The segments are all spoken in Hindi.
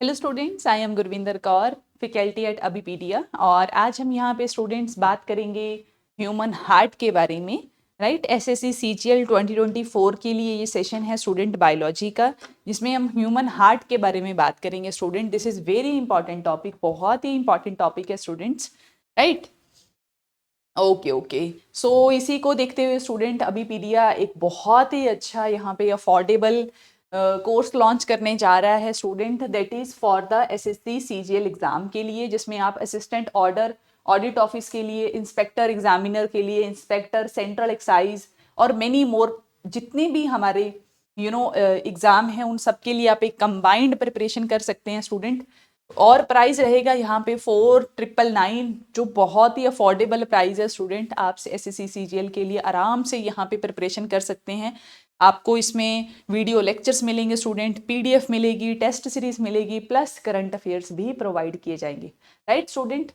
Hello students, I am Gurvinder Kaur, faculty at अबीपीडिया। और आज हम यहाँ पे स्टूडेंट्स बात करेंगे ह्यूमन हार्ट के बारे में। राइट, एसएससी सीजीएल 2024 के लिए ये सेशन है स्टूडेंट बायोलॉजी का, जिसमें हम ह्यूमन हार्ट के बारे में बात करेंगे। Student, this is very important topic, बहुत ही इंपॉर्टेंट टॉपिक है students. Right, okay okay. So इसी को देखते हुए स्टूडेंट अबीपीडिया एक बहुत ही अच्छा यहाँ पे अफोर्डेबल कोर्स लॉन्च करने जा रहा है student, that is for the assessee CGL exam के लिए, जिसमें आप असिस्टेंट ऑडिट ऑफिस के लिए, इंस्पेक्टर एग्जामिनर के लिए, इंस्पेक्टर सेंट्रल एक्साइज और मेनी मोर जितने भी हमारे एग्ज़ाम हैं उन सब के लिए आप एक कंबाइंड प्रिपरेशन कर सकते हैं स्टूडेंट। और प्राइस रहेगा यहाँ पे 4999, जो बहुत ही अफोर्डेबल प्राइस है स्टूडेंट। आप एसएससी सीजीएल के लिए आराम से यहाँ पे प्रिपरेशन कर सकते हैं। आपको इसमें वीडियो लेक्चर्स मिलेंगे स्टूडेंट, पीडीएफ मिलेगी, टेस्ट सीरीज मिलेगी, प्लस करंट अफेयर्स भी प्रोवाइड किए जाएंगे। Right student,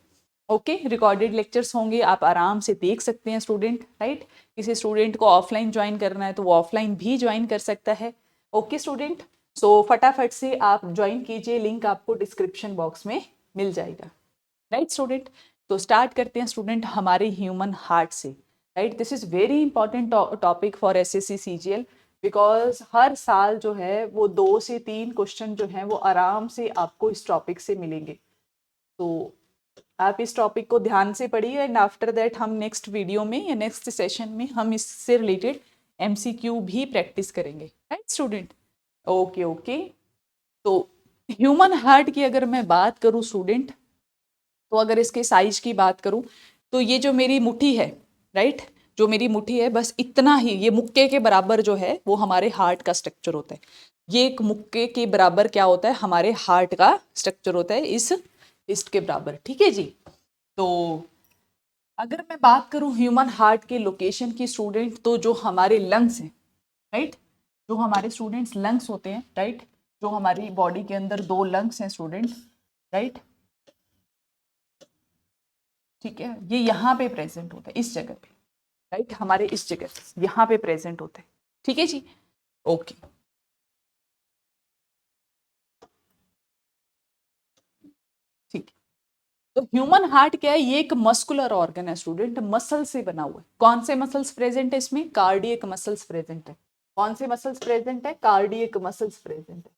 okay. Recorded lectures होंगे, आप आराम से देख सकते हैं स्टूडेंट। राइट, किसी स्टूडेंट को ऑफलाइन ज्वाइन करना है तो वो ऑफलाइन भी ज्वाइन कर सकता है। ओके स्टूडेंट, सो फटाफट से आप ज्वाइन कीजिए, लिंक आपको डिस्क्रिप्शन बॉक्स में मिल जाएगा। राइट स्टूडेंट, तो स्टार्ट करते हैं स्टूडेंट हमारे ह्यूमन हार्ट से। Right, this is very important topic for SSC CGL, because हर साल जो है वो 2 से 3 क्वेश्चन जो हैं वो आराम से आपको इस टॉपिक से मिलेंगे। तो आप इस टॉपिक को ध्यान से पढ़िए, एंड आफ्टर दैट हम नेक्स्ट वीडियो में या नेक्स्ट सेशन में हम इससे रिलेटेड एमसीक्यू भी प्रैक्टिस करेंगे। Right student, okay okay. तो ह्यूमन हार्ट की अगर मैं बात करूं स्टूडेंट, तो अगर इसके साइज की बात करूं तो ये जो मेरी मुट्ठी है, राइट, जो मेरी मुट्ठी है बस इतना ही, ये मुक्के के बराबर जो है वो हमारे हार्ट का स्ट्रक्चर होता है। ये एक मुक्के के बराबर क्या होता है, हमारे हार्ट का स्ट्रक्चर होता है, इसके बराबर। ठीक है जी। तो अगर मैं बात करूं ह्यूमन हार्ट के लोकेशन की स्टूडेंट, तो जो हमारे लंग्स हैं, राइट, जो हमारे स्टूडेंट्स लंग्स होते हैं, राइट, जो हमारी बॉडी के अंदर 2 लंग्स हैं स्टूडेंट, राइट, ठीक है, ये यहाँ पे प्रेजेंट होता है, इस जगह पे। राइट, हमारे इस जगह यहाँ पे प्रेजेंट होता है। ठीक है जी, ओके। ठीक है, तो ह्यूमन हार्ट क्या है, ये एक मस्कुलर ऑर्गन है स्टूडेंट, मसल से बना हुआ है। कौन से मसल्स प्रेजेंट है इसमें, कार्डियक मसल्स प्रेजेंट है। कौन से मसल्स प्रेजेंट है, कार्डियक मसल्स प्रेजेंट है।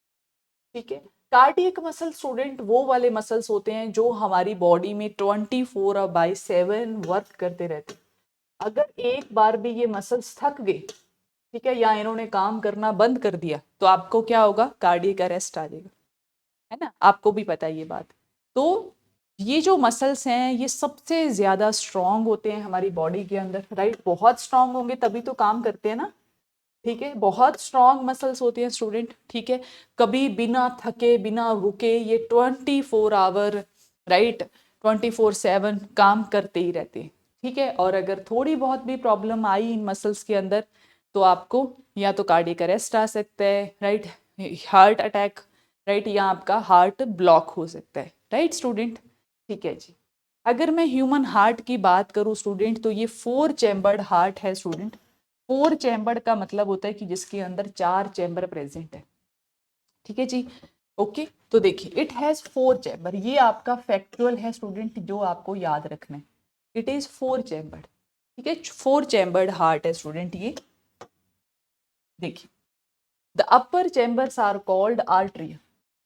ठीक है, कार्डियक मसल स्टूडेंट वो वाले मसल्स होते हैं जो हमारी बॉडी में 24/7 वर्क करते रहते हैं। अगर एक बार भी ये मसल्स थक गए, ठीक है, या इन्होंने काम करना बंद कर दिया, तो आपको क्या होगा, कार्डियक अरेस्ट आ जाएगा, है ना, आपको भी पता है ये बात। तो ये जो मसल्स हैं ये सबसे ज्यादा स्ट्रांग होते हैं हमारी बॉडी के अंदर। राइट, बहुत स्ट्रांग होंगे तभी तो काम करते हैं ना। ठीक है, बहुत स्ट्रांग मसल्स होते हैं स्टूडेंट। ठीक है, कभी बिना थके बिना रुके ये 24 आवर, राइट, 24/7 काम करते ही रहते हैं। ठीक है, और अगर थोड़ी बहुत भी प्रॉब्लम आई इन मसल्स के अंदर, तो आपको या तो कार्डियक अरेस्ट आ सकता है, राइट, हार्ट अटैक, राइट, या आपका हार्ट ब्लॉक हो सकता है। राइट स्टूडेंट, ठीक है जी। अगर मैं ह्यूमन हार्ट की बात करूं स्टूडेंट, तो ये 4 चैम्बर्ड हार्ट है स्टूडेंट। 4 चैम्बर्ड का मतलब होता है कि जिसके अंदर 4 चैम्बर प्रेजेंट है। ठीक है जी, ओके। तो देखिए, इट हैज 4 चैम्बर, ये आपका फैक्चुअल है स्टूडेंट, जो आपको याद रखना है। It is 4 chambered. ठीक है, 4 चैम्बर्ड हार्ट है स्टूडेंट ये। देखिए, the upper chambers are called atria.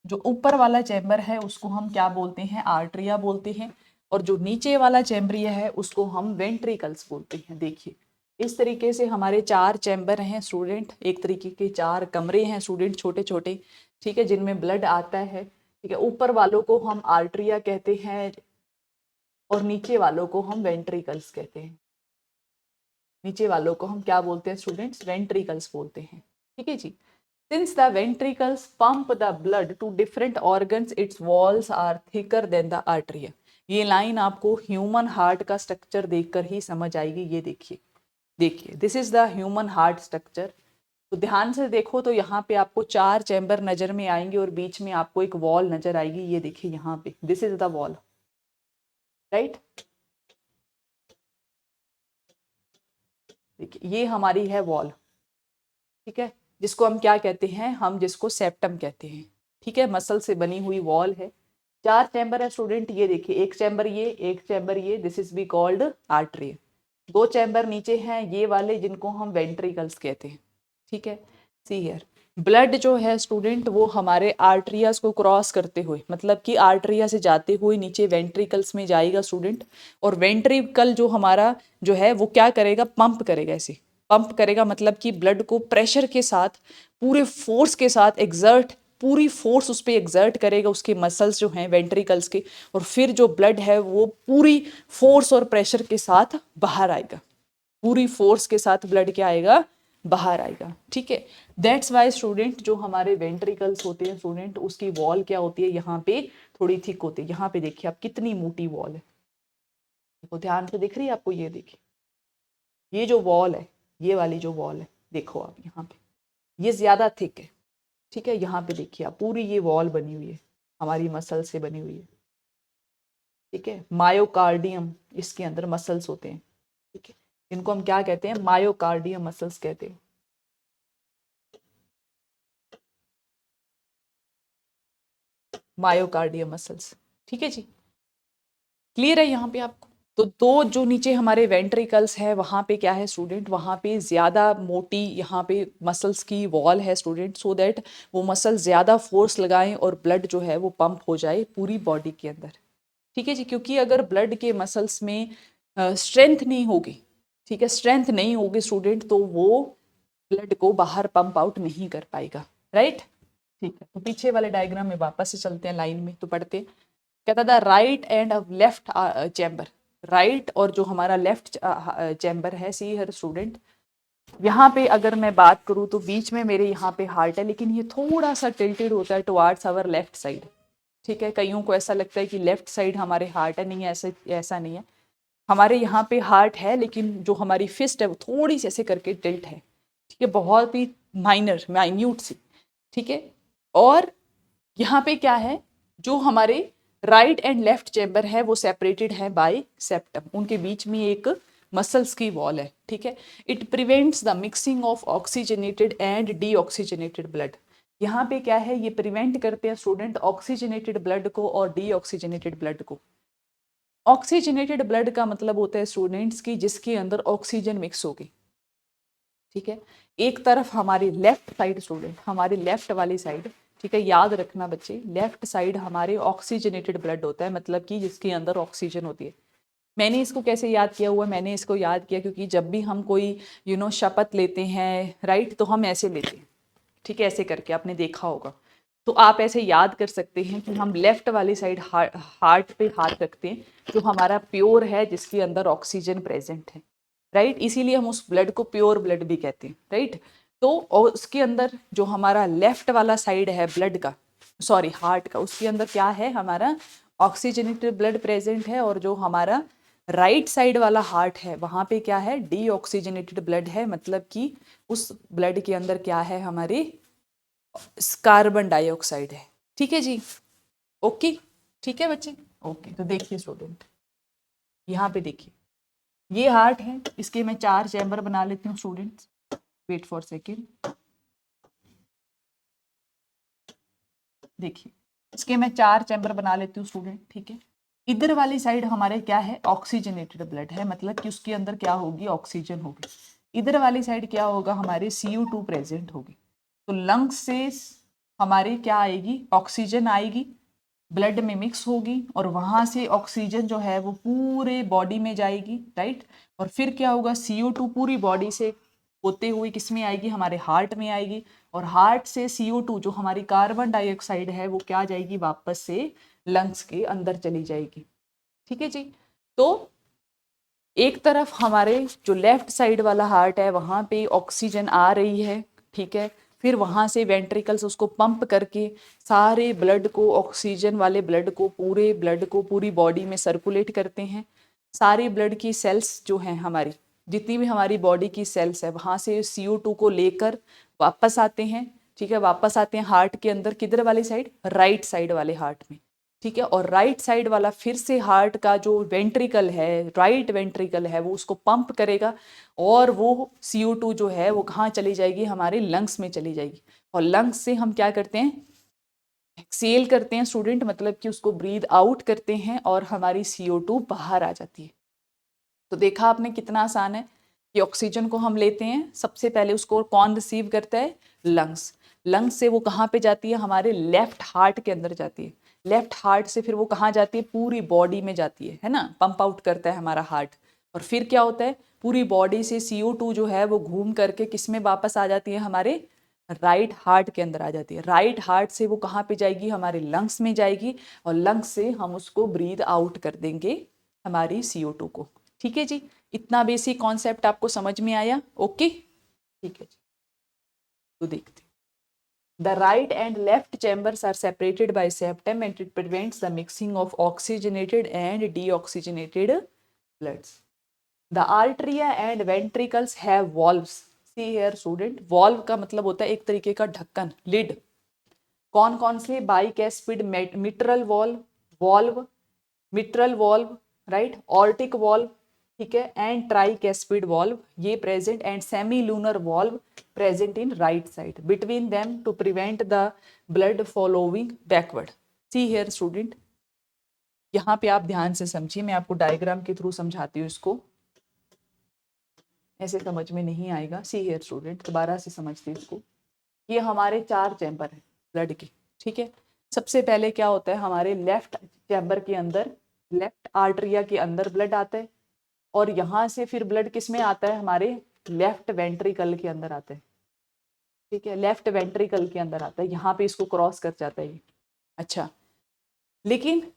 जो ऊपर वाला चैम्बर है उसको हम क्या बोलते हैं, आर्टरिया बोलते हैं। और जो नीचे वाला चैम्बरिया है उसको हम वेंट्रिकल्स बोलते हैं। देखिए, इस तरीके से हमारे 4 चैम्बर हैं स्टूडेंट, एक तरीके के 4 कमरे हैं स्टूडेंट, छोटे छोटे। ठीक है, जिनमें ब्लड आता है। ठीक है, ऊपर वालों को हम आर्टरिया कहते हैं और नीचे वालों को हम वेंट्रिकल्स कहते हैं। नीचे वालों को हम क्या बोलते हैं स्टूडेंट्स, वेंट्रिकल्स बोलते हैं। ठीक है जी। Since the ventricles pump the blood to different organs, its walls are thicker than the artery. ये लाइन आपको ह्यूमन हार्ट का स्ट्रक्चर देखकर ही समझ आएगी। ये देखिए, देखिए, this is the human heart structure. तो ध्यान से देखो तो यहाँ पे आपको 4 चैम्बर नजर में आएंगे और बीच में आपको एक वॉल नजर आएगी। ये देखिए यहाँ पे, this is the wall, right. देखिए, ये हमारी है वॉल। ठीक है, जिसको हम क्या कहते हैं, हम जिसको सेप्टम कहते हैं। ठीक है, मसल से बनी हुई वॉल है। 4 चैम्बर है स्टूडेंट, ये देखिए, एक चैम्बर ये, एक चैम्बर ये, this is be called artery. 2 chamber नीचे हैं ये वाले, जिनको हम वेंट्रिकल्स कहते हैं। ठीक है, सी हियर, ब्लड जो है स्टूडेंट वो हमारे आर्टरियाज को क्रॉस करते हुए, मतलब कि आर्टरिया से जाते हुए नीचे वेंट्रिकल्स में जाएगा स्टूडेंट। और वेंट्रिकल जो हमारा जो है वो क्या करेगा, पंप करेगा, ऐसे पंप करेगा, मतलब कि ब्लड को प्रेशर के साथ, पूरे फोर्स के साथ एग्जर्ट, पूरी फोर्स उस पर एग्जर्ट करेगा, उसके मसल्स जो हैं वेंट्रिकल्स के, और फिर जो ब्लड है वो पूरी फोर्स और प्रेशर के साथ बाहर आएगा, पूरी फोर्स के साथ ब्लड क्या आएगा, बाहर आएगा। ठीक है, दैट्स वाई स्टूडेंट जो हमारे वेंट्रिकल्स होते हैं स्टूडेंट, उसकी वॉल क्या होती है, यहाँ पे थोड़ी थिक होती है। यहाँ पे देखिए आप कितनी मोटी वॉल है, देखो ध्यान से दिख रही है आपको, ये देखिए, ये जो वॉल है, ये वाली जो वॉल है, देखो आप यहाँ पे, ये ज्यादा थिक है। ठीक है, यहाँ पे देखिए आप, पूरी ये वॉल बनी हुई है, हमारी मसल से बनी हुई है। ठीक है, मायोकार्डियम, इसके अंदर मसल्स होते हैं। ठीक है, इनको हम क्या कहते हैं, मायोकार्डियम मसल्स कहते हैं। Myocardium muscles. ठीक है जी, क्लियर है यहाँ पे आपको। तो दो जो नीचे हमारे वेंट्रिकल्स है, वहां पे क्या है स्टूडेंट, वहां पे ज्यादा मोटी यहाँ पे मसल्स की वॉल है स्टूडेंट, सो दैट वो मसल ज्यादा फोर्स लगाएं और ब्लड जो है वो पंप हो जाए पूरी बॉडी के अंदर। ठीक है जी, क्योंकि अगर ब्लड के मसल्स में स्ट्रेंथ नहीं होगी, ठीक है, स्ट्रेंथ नहीं होगी स्टूडेंट, तो वो ब्लड को बाहर पंप आउट नहीं कर पाएगा। राइट, ठीक है, तो पीछे वाले डायग्राम में वापस से चलते हैं, लाइन में तो पढ़ते हैं। कहता था right and left chamber, right और जो हमारा लेफ्ट चैम्बर है, सी हर स्टूडेंट, यहाँ पे अगर मैं बात करूँ तो बीच में मेरे यहाँ पे हार्ट है, लेकिन ये थोड़ा सा टिल्टेड होता है टुवार्ड्स आवर लेफ्ट साइड। ठीक है, कईयों को ऐसा लगता है कि लेफ्ट साइड हमारे हार्ट है, नहीं है, ऐसा नहीं है, हमारे यहाँ पे हार्ट है, लेकिन जो हमारी फिस्ट है वो थोड़ी सी ऐसे करके टिल्ट है। ठीक है, बहुत ही माइन्यूट सी। ठीक है, और यहाँ पे क्या है, जो हमारे राइट एंड लेफ्ट चैम्बर है वो सेपरेटेड है बाय सेप्टम, उनके बीच में एक मसल्स की वॉल है। ठीक है, it prevents the mixing of oxygenated and deoxygenated blood. यहाँ पे क्या है, ये प्रिवेंट करते हैं स्टूडेंट ऑक्सीजनेटेड ब्लड को और डीऑक्सीजनेटेड ब्लड को। ऑक्सीजनेटेड ब्लड का मतलब होता है स्टूडेंट्स की जिसके अंदर ऑक्सीजन मिक्स होगी। ठीक है, एक तरफ हमारी लेफ्ट साइड स्टूडेंट, हमारी लेफ्ट वाली साइड, ठीक है, याद रखना बच्चे, लेफ्ट साइड हमारे ऑक्सीजनेटेड ब्लड होता है, मतलब कि जिसके अंदर ऑक्सीजन होती है। मैंने इसको कैसे याद किया हुआ है, मैंने इसको याद किया क्योंकि जब भी हम कोई शपथ लेते हैं, राइट, तो हम ऐसे लेते हैं। ठीक है, ऐसे करके आपने देखा होगा, तो आप ऐसे याद कर सकते हैं कि हम लेफ्ट वाली साइड हार्ट पे हाथ रखते हैं, जो हमारा प्योर है, जिसके अंदर ऑक्सीजन प्रेजेंट है। राइट, इसीलिए हम उस ब्लड को प्योर ब्लड भी कहते हैं। राइट, तो और उसके अंदर जो हमारा लेफ्ट वाला साइड है ब्लड का, सॉरी हार्ट का, उसके अंदर क्या है, हमारा ऑक्सीजनेटेड ब्लड प्रेजेंट है, और जो हमारा राइट साइड वाला हार्ट है वहां पे क्या है, डीऑक्सीजनेटेड ब्लड है, मतलब कि उस ब्लड के अंदर क्या है, हमारी कार्बन डाइऑक्साइड है। ठीक है जी, ओके, ठीक है बच्चे, ओके। तो देखिए स्टूडेंट, यहाँ पे देखिए, ये हार्ट है, इसके मैं 4 चैम्बर बना लेती हूँ स्टूडेंट्स, वेट फॉर सेकेंड। देखिए, इसके मैं 4 चैम्बर बना लेती हूँ स्टूडेंट। ठीक है, इधर वाली साइड हमारे क्या है, ऑक्सीजनेटेड ब्लड है, मतलब कि उसके अंदर क्या होगी, ऑक्सीजन होगी। इधर वाली साइड क्या होगा, हमारे CO2 प्रेजेंट होगी। तो लंग्स से हमारे क्या आएगी, ऑक्सीजन आएगी, ब्लड में मिक्स होगी, और वहां से ऑक्सीजन जो है वो पूरे बॉडी में जाएगी। राइट, और फिर क्या होगा, CO2 पूरी बॉडी से होते हुए किस में आएगी, हमारे हार्ट में आएगी, और हार्ट से CO2 जो हमारी कार्बन डाइऑक्साइड है वो क्या जाएगी, वापस से लंग्स के अंदर चली जाएगी। ठीक है जी, तो एक तरफ हमारे जो लेफ्ट साइड वाला हार्ट है वहां पे ऑक्सीजन आ रही है। ठीक है, फिर वहां से वेंट्रिकल्स उसको पंप करके सारे ब्लड को, ऑक्सीजन वाले ब्लड को, पूरे ब्लड को पूरी बॉडी में सर्कुलेट करते हैं। सारी ब्लड की सेल्स जो हैं हमारी, जितनी भी हमारी बॉडी की सेल्स है, वहां से CO2 को लेकर वापस आते हैं। ठीक है, वापस आते हैं हार्ट के अंदर, किधर वाली साइड, राइट साइड वाले हार्ट में। ठीक है, और राइट साइड वाला फिर से हार्ट का जो वेंट्रिकल है, राइट वेंट्रिकल है, वो उसको पंप करेगा, और वो CO2 जो है वो कहाँ चली जाएगी, हमारे लंग्स में चली जाएगी। और लंग्स से हम क्या करते हैं, एक्सेल करते हैं स्टूडेंट, मतलब कि उसको ब्रीद आउट करते हैं और हमारी CO2 बाहर आ जाती है। तो देखा आपने कितना आसान है कि ऑक्सीजन को हम लेते हैं, सबसे पहले उसको कौन रिसीव करता है? लंग्स। लंग्स से वो कहाँ पे जाती है? हमारे लेफ्ट हार्ट के अंदर जाती है। लेफ्ट हार्ट से फिर वो कहाँ जाती है? पूरी बॉडी में जाती है ना, पंप आउट करता है हमारा हार्ट। और फिर क्या होता है? पूरी बॉडी से CO2 जो है वो घूम करके किस में वापस आ जाती है? हमारे राइट हार्ट के अंदर आ जाती है। राइट हार्ट से वो कहाँ पे जाएगी? हमारे लंग्स में जाएगी, और लंग्स से हम उसको ब्रीद आउट कर देंगे हमारी CO2 को। ठीक है जी, इतना बेसिक कॉन्सेप्ट आपको समझ में आया? ओके, ठीक है जी। तो देखते हैं, the right and left chambers are separated by septum and it prevents the mixing of oxygenated and deoxygenated bloods. The atria and ventricles have valves. See here student, valve का मतलब होता है एक तरीके का ढक्कन, लिड। कौन कौन से? Bicuspid mitral valve, valve mitral valve, right, aortic valve, ठीक है, एंड ट्राइकैस्पिड वॉल्व ये present, and semi lunar valve present in right side between them to prevent the blood following backward. See here student, यहाँ पे आप ध्यान से समझिए, मैं आपको डायग्राम के थ्रू समझाती हूँ इसको, ऐसे समझ में नहीं आएगा। सी हियर स्टूडेंट, दोबारा से समझते इसको। ये हमारे 4 चैम्बर हैं ब्लड के, ठीक है। सबसे पहले क्या होता है? हमारे लेफ्ट चैम्बर के अंदर, लेफ्ट आर्टरिया के अंदर ब्लड आता है, और यहाँ से फिर ब्लड किस में आता है? हमारे लेफ्ट वेंट्रिकल के अंदर आता है, ठीक है, लेफ्ट वेंट्रिकल के अंदर आता है, यहाँ पे इसको क्रॉस कर जाता है ये। अच्छा, लेकिन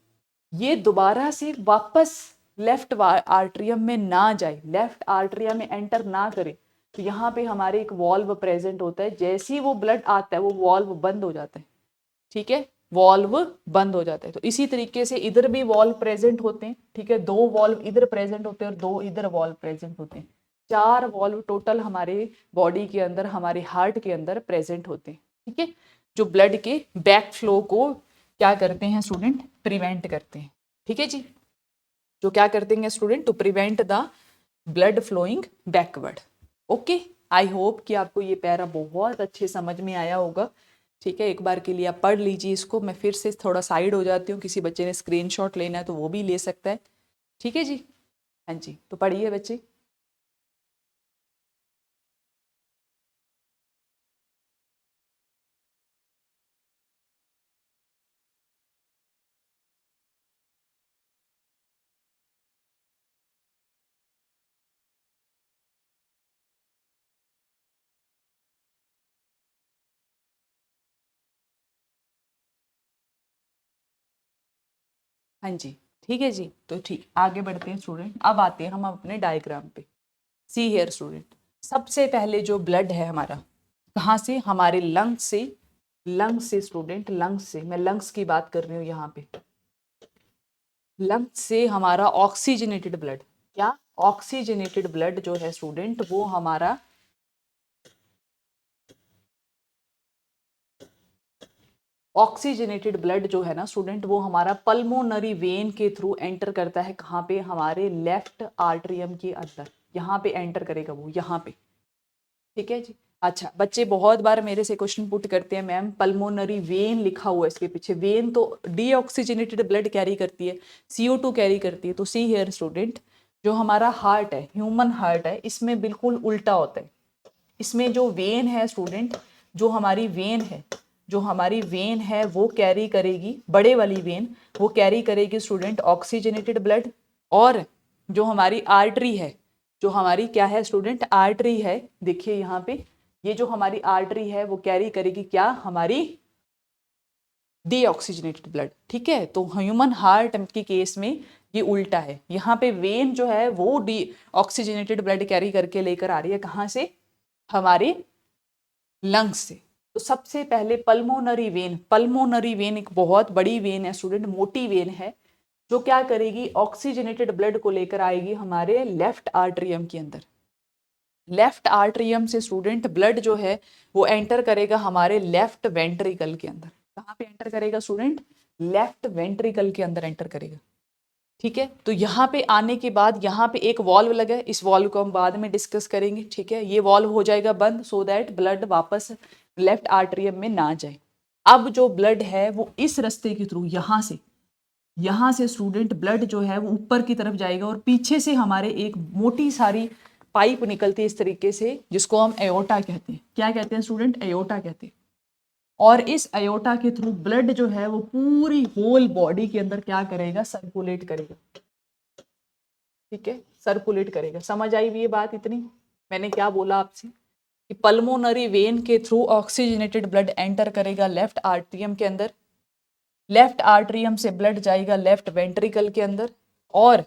ये दोबारा से वापस लेफ्ट आर्टरियम में ना जाए, लेफ्ट आर्टरिया में एंटर ना करे, तो यहाँ पे हमारे एक वॉल्व प्रेजेंट होता है। जैसे ही वो ब्लड आता है वो वॉल्व बंद हो जाता है, ठीक है, वॉल्व बंद हो जाता है। तो इसी तरीके से इधर भी वॉल्व प्रेजेंट होते हैं, ठीक है, 2 वॉल्व इधर प्रेजेंट होते हैं और 2 इधर वॉल्व प्रेजेंट होते हैं। 4 वॉल्व टोटल हमारे बॉडी के अंदर, हमारे हार्ट के अंदर प्रेजेंट होते हैं, ठीक है, जो ब्लड के बैक फ्लो को क्या करते हैं स्टूडेंट? प्रिवेंट करते हैं, ठीक है जी, जो क्या करते हैं student? To prevent the blood flowing backward. Okay, I hope कि आपको ये पैरा बहुत अच्छे समझ में आया होगा, ठीक है। एक बार के लिए आप पढ़ लीजिए इसको, मैं फिर से थोड़ा साइड हो जाती हूँ, किसी बच्चे ने स्क्रीनशॉट लेना है तो वो भी ले सकता है, ठीक है जी। हाँ जी, तो पढ़िए बच्चे। हाँ जी, ठीक है जी, तो ठीक, आगे बढ़ते हैं स्टूडेंट। अब आते हैं हम अपने डायग्राम पे। सी हियर स्टूडेंट, सबसे पहले जो ब्लड है हमारा, कहाँ से? हमारे लंग्स से, लंग्स से स्टूडेंट, लंग्स से, मैं लंग्स की बात कर रही हूँ यहाँ पे। लंग्स से हमारा ऑक्सीजनेटेड ब्लड, क्या? ऑक्सीजनेटेड ब्लड जो है स्टूडेंट, वो हमारा ऑक्सीजनेटेड ब्लड जो है ना स्टूडेंट, वो हमारा पल्मोनरी वेन के थ्रू एंटर करता है। कहाँ पे? हमारे लेफ्ट आर्टरियम के अंदर, यहाँ पे एंटर करेगा वो, यहाँ पे, ठीक है जी। अच्छा, बच्चे बहुत बार मेरे से क्वेश्चन पुट करते हैं, मैम पल्मोनरी वेन लिखा हुआ है इसके पीछे, वेन तो डीऑक्सीजनेटेड ब्लड कैरी करती है, CO2 कैरी करती है। तो सी हियर स्टूडेंट, जो हमारा हार्ट है, ह्यूमन हार्ट है, इसमें बिल्कुल उल्टा होता है। इसमें जो वेन है स्टूडेंट, जो हमारी वेन है, जो हमारी वेन है वो कैरी करेगी, बड़े वाली वेन वो कैरी करेगी स्टूडेंट ऑक्सीजनेटेड ब्लड, और जो हमारी आर्टरी है, जो हमारी क्या है स्टूडेंट? आर्टरी है, देखिए यहाँ पे, ये जो हमारी आर्टरी है वो कैरी करेगी क्या? हमारी डीऑक्सीजनेटेड ब्लड, ठीक है। तो ह्यूमन हार्ट के केस में ये उल्टा है, यहाँ पे वेन जो है वो डी ऑक्सीजनेटेड ब्लड कैरी करके लेकर आ रही है, कहाँ से? हमारे लंग्स से। तो सबसे पहले पल्मोनरी वेन, पल्मोनरी वेन एक बहुत बड़ी वेन है स्टूडेंट, मोटी वेन है, जो क्या करेगी? ऑक्सीजनेटेड ब्लड को लेकर आएगी हमारे लेफ्ट आर्टरियम के अंदर। लेफ्ट आर्टरियम से स्टूडेंट ब्लड जो है वो एंटर करेगा हमारे लेफ्ट वेंट्रिकल के अंदर। कहाँ पे एंटर करेगा स्टूडेंट? लेफ्ट वेंट्रिकल के अंदर एंटर करेगा, ठीक है। तो यहाँ पे आने के बाद यहाँ पे एक वॉल्व लगा है, इस वॉल्व को हम बाद में डिस्कस करेंगे, ठीक है। ये वॉल्व हो जाएगा बंद, सो दैट ब्लड वापस लेफ्ट आर्टरियम में ना जाए। अब जो ब्लड है वो इस रास्ते के थ्रू यहाँ से स्टूडेंट ब्लड जो है वो ऊपर की तरफ जाएगा और पीछे से हमारे एक मोटी सारी पाइप निकलती है इस तरीके से, जिसको हम एओर्टा कहते हैं। क्या कहते हैं स्टूडेंट? एओर्टा कहते हैं। और इस एओर्टा के थ्रू ब्लड जो है वो पूरी होल बॉडी के अंदर क्या करेगा? सर्कुलेट करेगा। ठीक है, सर्कुलेट करेगा। समझ आई ये बात? इतनी मैंने क्या बोला आपसे कि पल्मोनरी वेन के थ्रू ऑक्सीजनेटेड ब्लड एंटर करेगा लेफ्ट आर्टरियम के अंदर, लेफ्ट आर्टरियम से ब्लड जाएगा लेफ्ट वेंट्रिकल के अंदर, और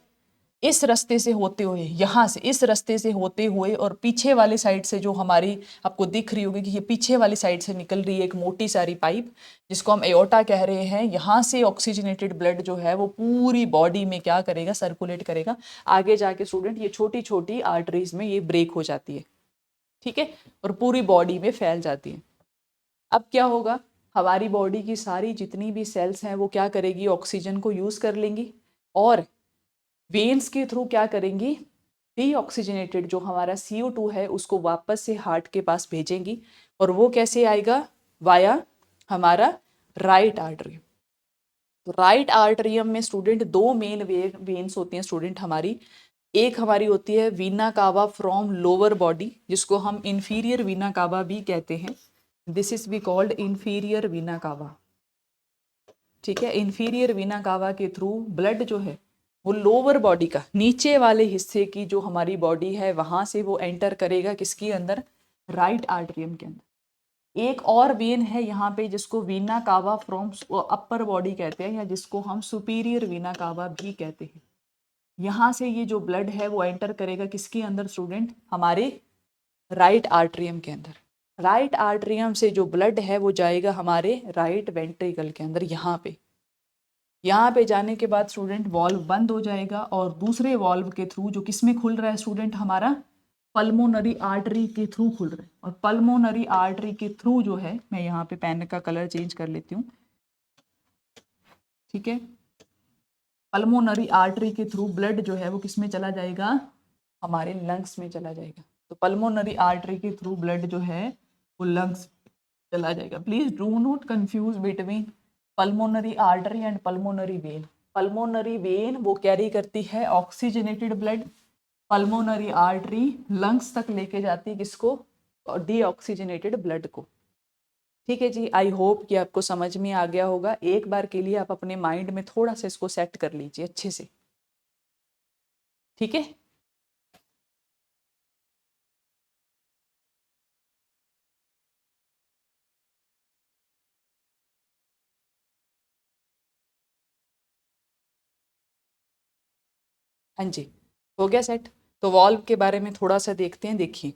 इस रास्ते से होते हुए, यहाँ से इस रास्ते से होते हुए, और पीछे वाली साइड से जो हमारी आपको दिख रही होगी कि ये पीछे वाली साइड से निकल रही है एक मोटी सारी पाइप, जिसको हम एओर्टा कह रहे हैं, यहाँ से ऑक्सीजनेटेड ब्लड जो है वो पूरी बॉडी में क्या करेगा? सर्कुलेट करेगा। आगे जाके स्टूडेंट ये छोटी छोटी आर्टरीज में ये ब्रेक हो जाती है, ठीक है, और पूरी बॉडी में फैल जाती है। अब क्या होगा? हमारी बॉडी की सारी जितनी भी सेल्स हैं वो क्या करेगी? ऑक्सीजन को यूज कर लेंगी, और वेन्स के थ्रू क्या करेंगी? डीऑक्सीजनेटेड जो हमारा CO2 है उसको वापस से हार्ट के पास भेजेंगी, और वो कैसे आएगा? वाया हमारा राइट आर्टरी। तो राइट आर्टरियम में स्टूडेंट दो मेन वेन्स होती हैं स्टूडेंट हमारी। एक हमारी होती है वीना कावा फ्रॉम लोअर बॉडी, जिसको हम इंफीरियर वीना कावा भी कहते हैं। This is be called inferior vena cava. ठीक है, इंफीरियर वीना कावा के थ्रू ब्लड जो है वो लोअर बॉडी का नीचे वाले हिस्से की जो हमारी बॉडी है वहां से वो एंटर करेगा किसके अंदर? राइट आर्टरियम के अंदर। एक और वेन है यहाँ पे जिसको वीना कावा फ्रॉम अपर बॉडी कहते हैं, या जिसको हम सुपीरियर वीना कावा भी कहते हैं। यहाँ से ये जो ब्लड है वो एंटर करेगा किसके अंदर स्टूडेंट? हमारे राइट आर्टरियम के अंदर। राइट आर्टरियम से जो ब्लड है वो जाएगा हमारे राइट वेंट्रिकल के अंदर। यहाँ पे जाने के बाद स्टूडेंट वॉल्व बंद हो जाएगा, और दूसरे वॉल्व के थ्रू जो किसमें खुल रहा है स्टूडेंट? हमारा पल्मोनरी आर्टरी के थ्रू खुल रहा है। और पल्मोनरी आर्टरी के थ्रू जो है, मैं यहाँ पे पेन का कलर चेंज कर लेती हूँ, ठीक है, पल्मोनरी आर्टरी के थ्रू ब्लड जो है वो किसमें चला जाएगा? हमारे लंग्स में चला जाएगा। तो पल्मोनरी आर्टरी के थ्रू ब्लड जो है वो लंग्स चला जाएगा। Please do not confuse between pulmonary artery and pulmonary vein. Pulmonary vein वो कैरी करती है oxygenated blood, pulmonary artery lungs तक लेके जाती है किसको? डीऑक्सीजनेटेड ब्लड को। ठीक है जी, आई होप कि आपको समझ में आ गया होगा। एक बार के लिए आप अपने माइंड में थोड़ा सा इसको सेट कर लीजिए अच्छे से, ठीक है। हाँ जी, हो गया सेट। तो वॉल्व के बारे में थोड़ा सा देखते हैं। देखिए,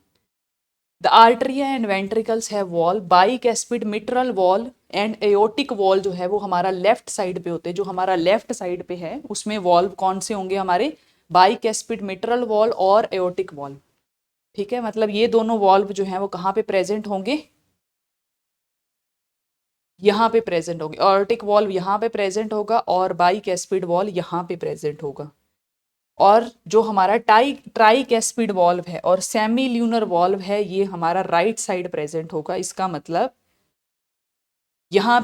the atria and ventricles have valve, bicuspid mitral valve and aortic valve जो है वो हमारा लेफ्ट साइड पे होते हैं। जो हमारा लेफ्ट साइड पे है उसमें वॉल्व कौन से होंगे? हमारे बाइकैस्पिड मिट्रल वॉल और एओटिक वॉल। ठीक है, मतलब ये दोनों वॉल्व जो है वो कहाँ पे प्रेजेंट होंगे? यहाँ पे प्रेजेंट होंगे। एओर्टिक वॉल्व यहाँ पे प्रेजेंट होगा और बाइकैस्पिड वॉल यहाँ पे प्रेजेंट होगा। और जो हमारा ट्राइकैस्पिड वॉल्व है और सेमी ल्यूनर वॉल्व है ये हमारा राइट साइड प्रेजेंट होगा। इसका मतलब यहाँ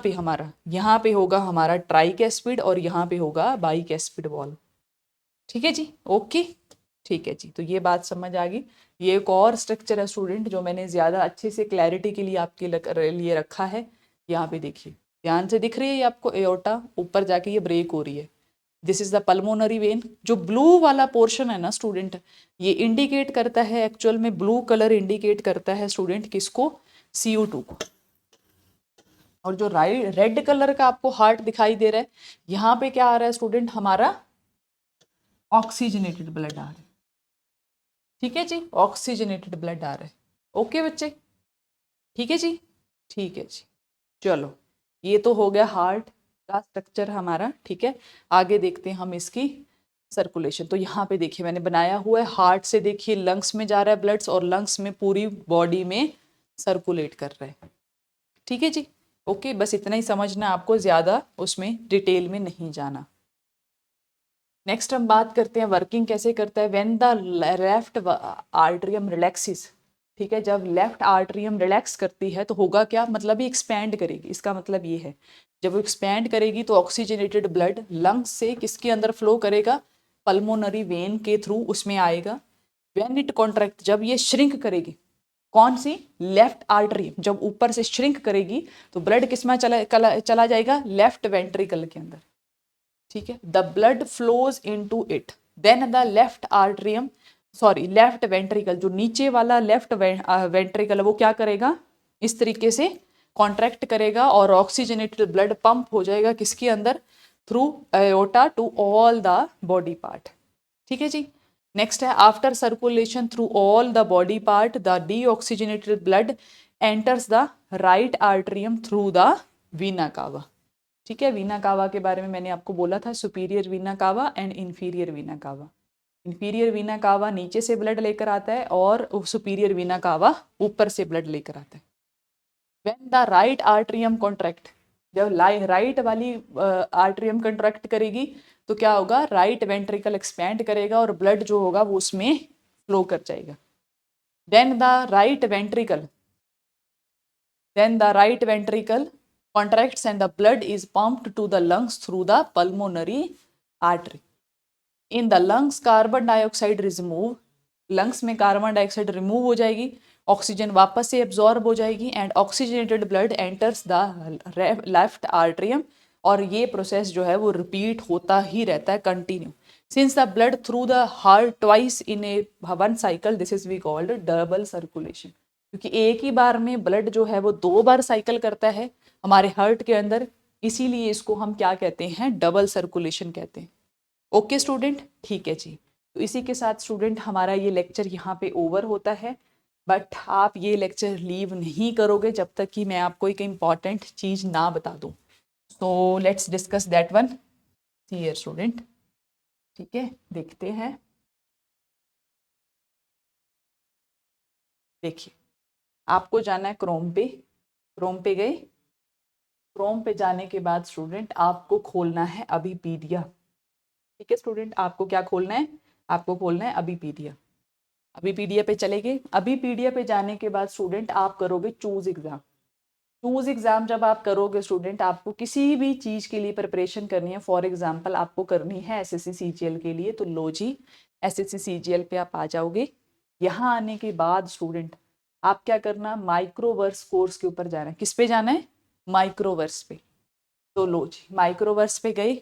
पे होगा हमारा ट्राइकैस्पिड और यहाँ पे होगा बाइकैस्पिड वॉल्व। ठीक है जी, ओके, ठीक है जी। तो ये बात समझ आ गई। ये एक और स्ट्रक्चर है स्टूडेंट जो मैंने ज़्यादा अच्छे से क्लैरिटी के लिए आपके लिए रखा है। यहाँ पे देखिए, ध्यान से दिख रही है ये आपको? एओर्टा ऊपर जाके ये ब्रेक हो रही है। This is the pulmonary vein. जो ब्लू वाला पोर्शन है ना स्टूडेंट, ये इंडिकेट करता है, एक्चुअल में ब्लू कलर इंडिकेट करता है स्टूडेंट किसको? CO2 को। और जो रेड कलर का आपको हार्ट दिखाई दे रहा है, यहाँ पे क्या आ रहा है स्टूडेंट? हमारा ऑक्सीजनेटेड ब्लड आ रहा है। ठीक है जी, ऑक्सीजनेटेड ब्लड आ रहा है। ओके बच्चे, ठीक है जी, ठीक है जी। चलो, ये तो हो गया हार्ट का स्ट्रक्चर हमारा। ठीक है, आगे देखते हैं हम इसकी सर्कुलेशन। तो यहाँ पे देखिए मैंने बनाया हुआ है, हार्ट से देखिए लंग्स में जा रहा है ब्लड्स, और लंग्स में पूरी बॉडी में सर्कुलेट कर रहा है। ठीक है जी, ओके, बस इतना ही समझना आपको, ज़्यादा उसमें डिटेल में नहीं जाना। नेक्स्ट हम बात करते हैं वर्किंग कैसे करता है। व्हेन द लेफ्ट आर्टरियम रिलैक्सिस, ठीक है, जब लेफ्ट आर्टरियम रिलैक्स करती है तो होगा क्या, मतलब ये एक्सपैंड करेगी, इसका मतलब ये है जब वो एक्सपैंड करेगी तो ऑक्सीजनेटेड ब्लड लंग्स से किसके अंदर फ्लो करेगा, पल्मोनरी वेन के थ्रू उसमें आएगा। व्हेन इट कॉन्ट्रैक्ट, जब ये श्रिंक करेगी, कौन सी, लेफ्ट आर्टरी, जब ऊपर से श्रिंक करेगी तो ब्लड किस में चला जाएगा, लेफ्ट वेंट्रिकल के अंदर। ठीक है, the blood flows into it, then the left atrium, sorry left ventricle, जो नीचे वाला लेफ्ट वेंट्रिकल है वो क्या करेगा, इस तरीके से कॉन्ट्रैक्ट करेगा और ऑक्सीजनेटेड ब्लड पंप हो जाएगा किसके अंदर, through aorta to all the body part. ठीक है जी, नेक्स्ट है after circulation through all the body part the deoxygenated blood enters the right atrium through the vena cava. ठीक है, वीना कावा के बारे में मैंने आपको बोला था, सुपीरियर वीना कावा एंड इंफीरियर वीना कावा। इंफीरियर वीना कावा नीचे से ब्लड लेकर आता है और सुपीरियर वीना कावा ऊपर से ब्लड लेकर आता है। When the right atrium contract, जब राइट वाली आर्टरियम कॉन्ट्रैक्ट करेगी तो क्या होगा, राइट वेंट्रिकल एक्सपैंड करेगा और ब्लड जो होगा वो उसमें फ्लो कर जाएगा। Then the right ventricle, then the right ventricle contracts and the blood is pumped to the lungs through the pulmonary artery. In the lungs carbon dioxide is removed, lungs में कार्बन डाइऑक्साइड रिमूव हो जाएगी, ऑक्सीजन वापस से एब्जॉर्ब हो जाएगी and oxygenated blood enters the left atrium, और ये प्रोसेस जो है वो रिपीट होता ही रहता है continue. Since the blood through the heart twice in a one cycle, this is we called double circulation, क्योंकि एक ही बार में ब्लड जो है वो 2 बार साइकिल करता है हमारे हार्ट के अंदर, इसीलिए इसको हम क्या कहते हैं, डबल सर्कुलेशन कहते हैं। ओके स्टूडेंट, ठीक है जी, तो इसी के साथ स्टूडेंट हमारा ये लेक्चर यहाँ पे ओवर होता है, बट आप ये लेक्चर लीव नहीं करोगे जब तक कि मैं आपको एक इम्पॉर्टेंट चीज़ ना बता दूँ। So let's discuss that one here student. ठीक है, देखते हैं, देखिए आपको जाना है क्रोम पे, क्रोम पे गए, क्रोम पे जाने के बाद स्टूडेंट आपको खोलना है अभिपीडिया। ठीक है स्टूडेंट, आपको क्या खोलना है, आपको खोलना है अभिपीडिया। अभिपीडिया पे चले गए, अभिपीडिया पे जाने के बाद स्टूडेंट आप करोगे चूज एग्जाम। चूज एग्जाम जब आप करोगे स्टूडेंट, आपको किसी भी चीज़ के लिए प्रिपरेशन करनी है, फॉर एग्जाम्पल आपको करनी है एसएससी सीजीएल के लिए, तो लो जी एसएससी सीजीएल पे आप आ जाओगे। यहाँ आने के बाद स्टूडेंट आप क्या करना, माइक्रोवर्स कोर्स के ऊपर जाना है, किस पे जाना है, माइक्रोवर्स पे। तो लो जी माइक्रोवर्स पे गए,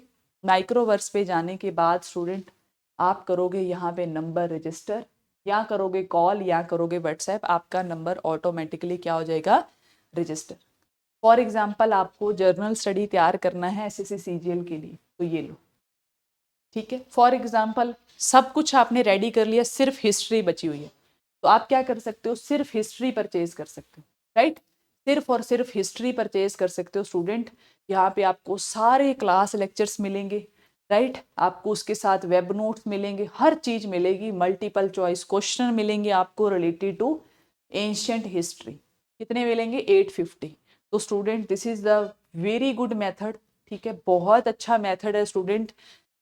माइक्रोवर्स पे जाने के बाद स्टूडेंट आप करोगे यहाँ पे नंबर रजिस्टर, या करोगे कॉल या करोगे व्हाट्सएप, आपका नंबर ऑटोमेटिकली क्या हो जाएगा, रजिस्टर। फॉर एग्जाम्पल आपको जर्नल स्टडी तैयार करना है एसएससी सीजीएल के लिए, तो ये लो। ठीक है, फॉर एग्जाम्पल सब कुछ आपने रेडी कर लिया, सिर्फ हिस्ट्री बची हुई है, तो आप क्या कर सकते हो, सिर्फ हिस्ट्री परचेज कर सकते हो, राइट, सिर्फ और सिर्फ हिस्ट्री परचेज कर सकते हो स्टूडेंट। यहाँ पे आपको सारे क्लास लेक्चर्स मिलेंगे, राइट, आपको उसके साथ वेब नोट्स मिलेंगे, हर चीज़ मिलेगी, मल्टीपल चॉइस क्वेश्चन मिलेंगे आपको रिलेटेड टू एंशियंट हिस्ट्री। कितने मिलेंगे, 850। तो student this is the very good method. ठीक है, बहुत अच्छा मेथड है स्टूडेंट,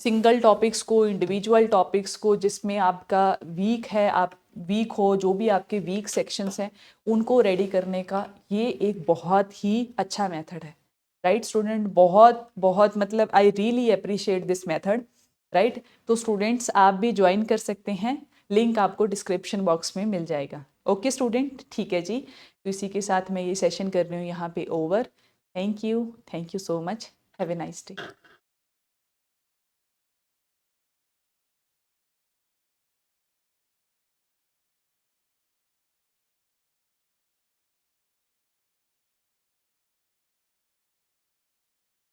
सिंगल टॉपिक्स को, इंडिविजुअल टॉपिक्स को, जिसमें आपका वीक है, आप वीक हो, जो भी आपके वीक सेक्शंस हैं उनको रेडी करने का ये एक बहुत ही अच्छा मेथड है, राइट स्टूडेंट, बहुत बहुत मतलब I really appreciate this method, right. तो स्टूडेंट्स आप भी ज्वाइन कर सकते हैं, लिंक आपको डिस्क्रिप्शन बॉक्स में मिल जाएगा। ओके स्टूडेंट, ठीक है जी, तो इसी के साथ मैं ये सेशन कर रही हूँ यहाँ पे over. Thank you so much, have a nice day.